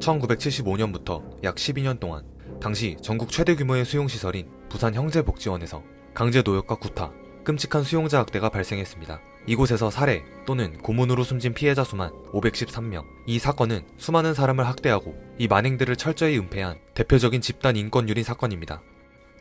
1975년부터 약 12년 동안 당시 전국 최대 규모의 수용시설인 부산 형제복지원에서 강제 노역과 구타, 끔찍한 수용자 학대가 발생했습니다. 이곳에서 살해 또는 고문으로 숨진 피해자 수만 513명. 이 사건은 수많은 사람을 학대하고 이 만행들을 철저히 은폐한 대표적인 집단 인권유린 사건입니다.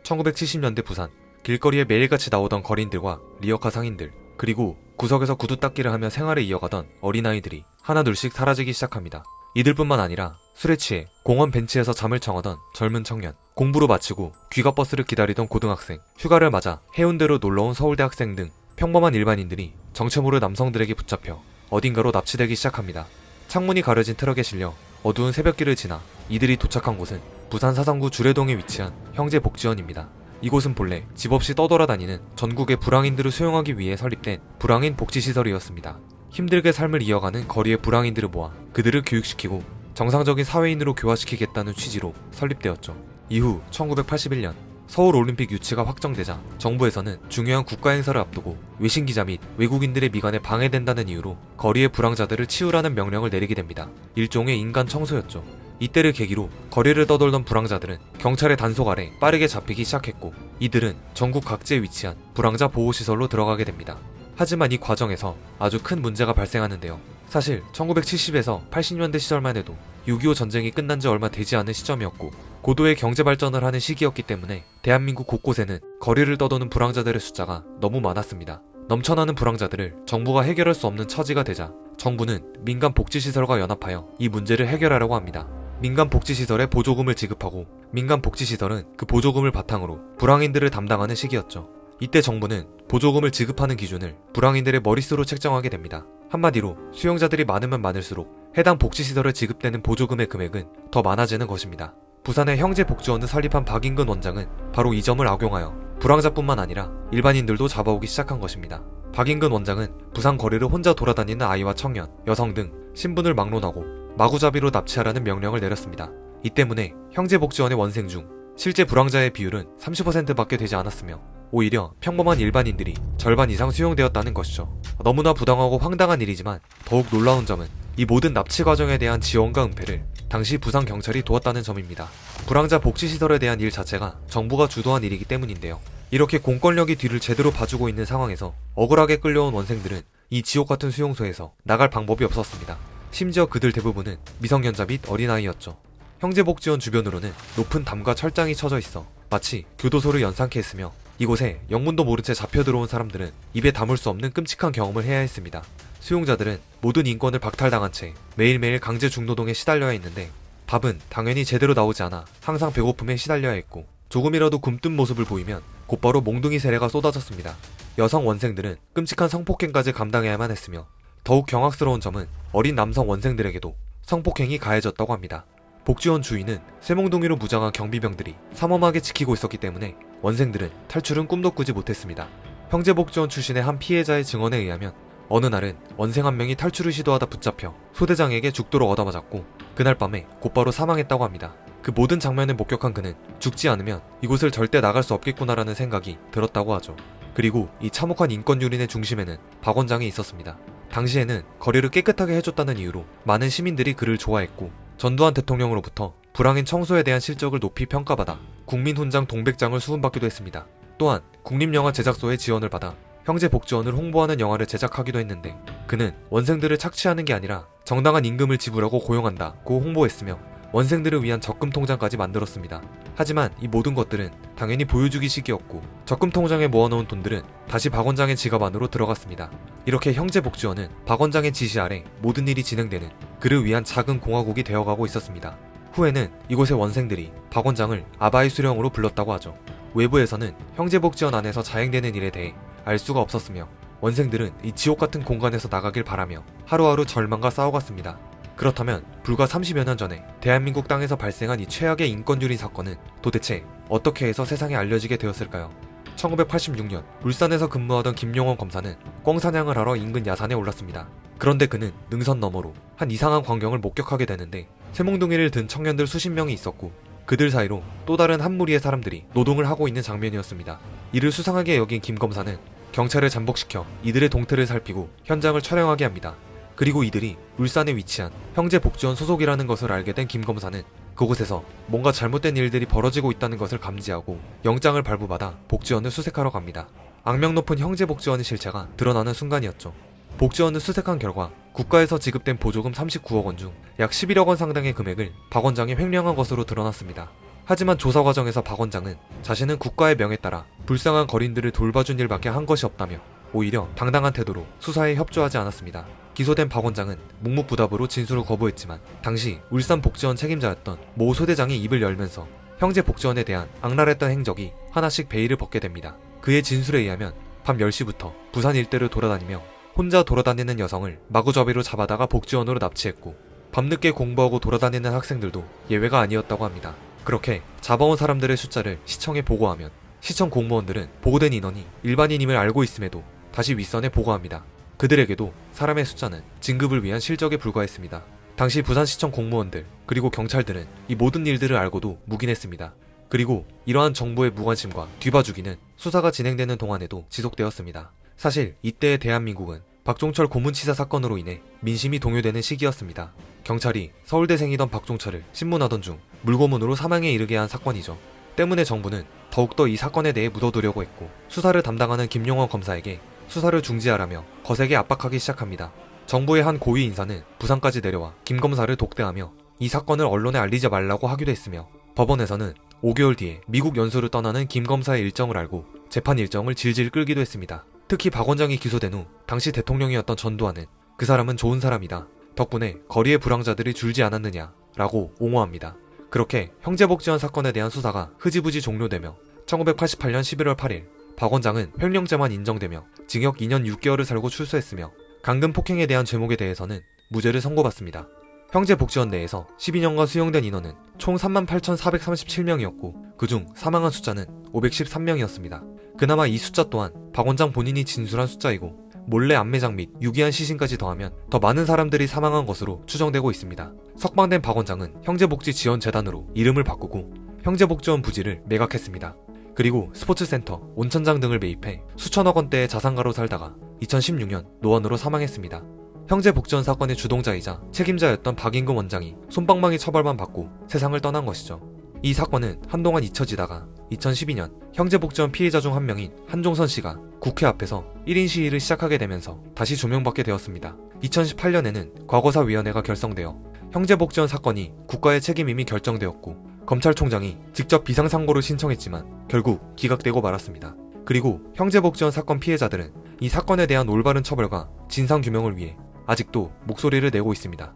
1970년대 부산, 길거리에 매일같이 나오던 거린들과 리어카 상인들, 그리고 구석에서 구두 닦기를 하며 생활을 이어가던 어린아이들이 하나둘씩 사라지기 시작합니다. 이들뿐만 아니라 술에 취해 공원 벤치에서 잠을 청하던 젊은 청년, 공부를 마치고 귀가버스를 기다리던 고등학생, 휴가를 맞아 해운대로 놀러온 서울대 학생 등 평범한 일반인들이 정체 모를 남성들에게 붙잡혀 어딘가로 납치되기 시작합니다. 창문이 가려진 트럭에 실려 어두운 새벽길을 지나 이들이 도착한 곳은 부산 사상구 주례동에 위치한 형제복지원입니다. 이곳은 본래 집 없이 떠돌아다니는 전국의 불황인들을 수용하기 위해 설립된 불황인 복지시설이었습니다. 힘들게 삶을 이어가는 거리의 불황인들을 모아 그들을 교육시키고 정상적인 사회인으로 교화시키겠다는 취지로 설립되었죠. 이후 1981년 서울올림픽 유치가 확정되자 정부에서는 중요한 국가행사를 앞두고 외신기자 및 외국인들의 미관에 방해된다는 이유로 거리의 불황자들을 치우라는 명령을 내리게 됩니다. 일종의 인간 청소였죠. 이때를 계기로 거리를 떠돌던 불황자들은 경찰의 단속 아래 빠르게 잡히기 시작했고 이들은 전국 각지에 위치한 불황자 보호시설로 들어가게 됩니다. 하지만 이 과정에서 아주 큰 문제가 발생하는데요. 사실 1970에서 80년대 시절만 해도 6.25 전쟁이 끝난 지 얼마 되지 않은 시점이었고 고도의 경제 발전을 하는 시기였기 때문에 대한민국 곳곳에는 거리를 떠도는 불황자들의 숫자가 너무 많았습니다. 넘쳐나는 불황자들을 정부가 해결할 수 없는 처지가 되자 정부는 민간복지시설과 연합하여 이 문제를 해결하려고 합니다. 민간복지시설에 보조금을 지급하고 민간복지시설은 그 보조금을 바탕으로 불황인들을 담당하는 시기였죠. 이때 정부는 보조금을 지급하는 기준을 불황인들의 머릿수로 책정하게 됩니다. 한마디로 수용자들이 많으면 많을수록 해당 복지시설에 지급되는 보조금의 금액은 더 많아지는 것입니다. 부산의 형제복지원을 설립한 박인근 원장은 바로 이 점을 악용하여 불황자뿐만 아니라 일반인들도 잡아오기 시작한 것입니다. 박인근 원장은 부산 거리를 혼자 돌아다니는 아이와 청년, 여성 등 신분을 막론하고 마구잡이로 납치하라는 명령을 내렸습니다. 이 때문에 형제복지원의 원생 중 실제 불황자의 비율은 30%밖에 되지 않았으며 오히려 평범한 일반인들이 절반 이상 수용되었다는 것이죠. 너무나 부당하고 황당한 일이지만 더욱 놀라운 점은 이 모든 납치 과정에 대한 지원과 은폐를 당시 부산 경찰이 도왔다는 점입니다. 불황자 복지시설에 대한 일 자체가 정부가 주도한 일이기 때문인데요. 이렇게 공권력이 뒤를 제대로 봐주고 있는 상황에서 억울하게 끌려온 원생들은 이 지옥같은 수용소에서 나갈 방법이 없었습니다. 심지어 그들 대부분은 미성년자 및 어린아이였죠. 형제복지원 주변으로는 높은 담과 철장이 쳐져 있어 마치 교도소를 연상케 했으며 이곳에 영문도 모른 채 잡혀 들어온 사람들은 입에 담을 수 없는 끔찍한 경험을 해야 했습니다. 수용자들은 모든 인권을 박탈당한 채 매일매일 강제 중노동에 시달려야 했는데 밥은 당연히 제대로 나오지 않아 항상 배고픔에 시달려야 했고 조금이라도 굶뜬 모습을 보이면 곧바로 몽둥이 세례가 쏟아졌습니다. 여성 원생들은 끔찍한 성폭행까지 감당해야만 했으며 더욱 경악스러운 점은 어린 남성 원생들에게도 성폭행이 가해졌다고 합니다. 복지원 주위는 쇠몽둥이로 무장한 경비병들이 삼엄하게 지키고 있었기 때문에 원생들은 탈출은 꿈도 꾸지 못했습니다. 형제복지원 출신의 한 피해자의 증언에 의하면 어느 날은 원생 한 명이 탈출을 시도하다 붙잡혀 소대장에게 죽도록 얻어맞았고 그날 밤에 곧바로 사망했다고 합니다. 그 모든 장면을 목격한 그는 죽지 않으면 이곳을 절대 나갈 수 없겠구나라는 생각이 들었다고 하죠. 그리고 이 참혹한 인권유린의 중심에는 박 원장이 있었습니다. 당시에는 거리를 깨끗하게 해줬다는 이유로 많은 시민들이 그를 좋아했고 전두환 대통령으로부터 불황인 청소에 대한 실적을 높이 평가받아 국민훈장 동백장을 수훈받기도 했습니다. 또한 국립영화 제작소의 지원을 받아 형제복지원을 홍보하는 영화를 제작하기도 했는데 그는 원생들을 착취하는 게 아니라 정당한 임금을 지불하고 고용한다고 홍보했으며 원생들을 위한 적금 통장까지 만들었습니다. 하지만 이 모든 것들은 당연히 보여주기식이었고 적금 통장에 모아놓은 돈들은 다시 박 원장의 지갑 안으로 들어갔습니다. 이렇게 형제복지원은 박 원장의 지시 아래 모든 일이 진행되는 그를 위한 작은 공화국이 되어가고 있었습니다. 후에는 이곳의 원생들이 박 원장을 아바이 수령으로 불렀다고 하죠. 외부에서는 형제복지원 안에서 자행되는 일에 대해 알 수가 없었으며 원생들은 이 지옥같은 공간에서 나가길 바라며 하루하루 절망과 싸워갔습니다. 그렇다면 불과 30여 년 전에 대한민국 땅에서 발생한 이 최악의 인권유린 사건은 도대체 어떻게 해서 세상에 알려지게 되었을까요? 1986년 울산에서 근무하던 김용원 검사는 꿩 사냥을 하러 인근 야산에 올랐습니다. 그런데 그는 능선 너머로 한 이상한 광경을 목격하게 되는데 쇠몽둥이를 든 청년들 수십 명이 있었고 그들 사이로 또 다른 한 무리의 사람들이 노동을 하고 있는 장면이었습니다. 이를 수상하게 여긴 김 검사는 경찰을 잠복시켜 이들의 동태를 살피고 현장을 촬영하게 합니다. 그리고 이들이 울산에 위치한 형제복지원 소속이라는 것을 알게 된 김 검사는 그곳에서 뭔가 잘못된 일들이 벌어지고 있다는 것을 감지하고 영장을 발부받아 복지원을 수색하러 갑니다. 악명 높은 형제복지원의 실체가 드러나는 순간이었죠. 복지원을 수색한 결과 국가에서 지급된 보조금 39억 원 중 약 11억 원 상당의 금액을 박 원장이 횡령한 것으로 드러났습니다. 하지만 조사 과정에서 박 원장은 자신은 국가의 명에 따라 불쌍한 거린들을 돌봐준 일밖에 한 것이 없다며 오히려 당당한 태도로 수사에 협조하지 않았습니다. 기소된 박 원장은 묵묵부답으로 진술을 거부했지만 당시 울산복지원 책임자였던 모 소대장이 입을 열면서 형제복지원에 대한 악랄했던 행적이 하나씩 베일을 벗게 됩니다. 그의 진술에 의하면 밤 10시부터 부산 일대를 돌아다니며 혼자 돌아다니는 여성을 마구잡이로 잡아다가 복지원으로 납치했고 밤늦게 공부하고 돌아다니는 학생들도 예외가 아니었다고 합니다. 그렇게 잡아온 사람들의 숫자를 시청에 보고하면 시청 공무원들은 보고된 인원이 일반인임을 알고 있음에도 다시 윗선에 보고합니다. 그들에게도 사람의 숫자는 진급을 위한 실적에 불과했습니다. 당시 부산시청 공무원들 그리고 경찰들은 이 모든 일들을 알고도 묵인했습니다. 그리고 이러한 정부의 무관심과 뒤봐주기는 수사가 진행되는 동안에도 지속되었습니다. 사실 이때의 대한민국은 박종철 고문치사 사건으로 인해 민심이 동요되는 시기였습니다. 경찰이 서울대생이던 박종철을 신문하던 중 물고문으로 사망에 이르게 한 사건이죠. 때문에 정부는 더욱더 이 사건에 대해 묻어두려고 했고 수사를 담당하는 김용원 검사에게 수사를 중지하라며 거세게 압박하기 시작합니다. 정부의 한 고위 인사는 부산까지 내려와 김 검사를 독대하며 이 사건을 언론에 알리지 말라고 하기도 했으며 법원에서는 5개월 뒤에 미국 연수를 떠나는 김 검사의 일정을 알고 재판 일정을 질질 끌기도 했습니다. 특히 박 원장이 기소된 후 당시 대통령이었던 전두환은 그 사람은 좋은 사람이다. 덕분에 거리의 불황자들이 줄지 않았느냐 라고 옹호합니다. 그렇게 형제복지원 사건에 대한 수사가 흐지부지 종료되며 1988년 11월 8일 박 원장은 횡령죄만 인정되며 징역 2년 6개월을 살고 출소했으며 강금 폭행에 대한 죄목에 대해서는 무죄를 선고받습니다. 형제복지원 내에서 12년간 수용된 인원은 총 38,437명이었고 그중 사망한 숫자는 513명이었습니다. 그나마 이 숫자 또한 박 원장 본인이 진술한 숫자이고 몰래 안매장 및 유기한 시신까지 더하면 더 많은 사람들이 사망한 것으로 추정되고 있습니다. 석방된 박 원장은 형제복지지원재단으로 이름을 바꾸고 형제복지원 부지를 매각했습니다. 그리고 스포츠센터, 온천장 등을 매입해 수천억 원대의 자산가로 살다가 2016년 노원으로 사망했습니다. 형제복지원 사건의 주동자이자 책임자였던 박인금 원장이 솜방망이 처벌만 받고 세상을 떠난 것이죠. 이 사건은 한동안 잊혀지다가 2012년 형제복지원 피해자 중 한 명인 한종선 씨가 국회 앞에서 1인 시위를 시작하게 되면서 다시 조명받게 되었습니다. 2018년에는 과거사위원회가 결성되어 형제복지원 사건이 국가의 책임임이 결정되었고 검찰총장이 직접 비상상고를 신청했지만 결국 기각되고 말았습니다. 그리고 형제복지원 사건 피해자들은 이 사건에 대한 올바른 처벌과 진상규명을 위해 아직도 목소리를 내고 있습니다.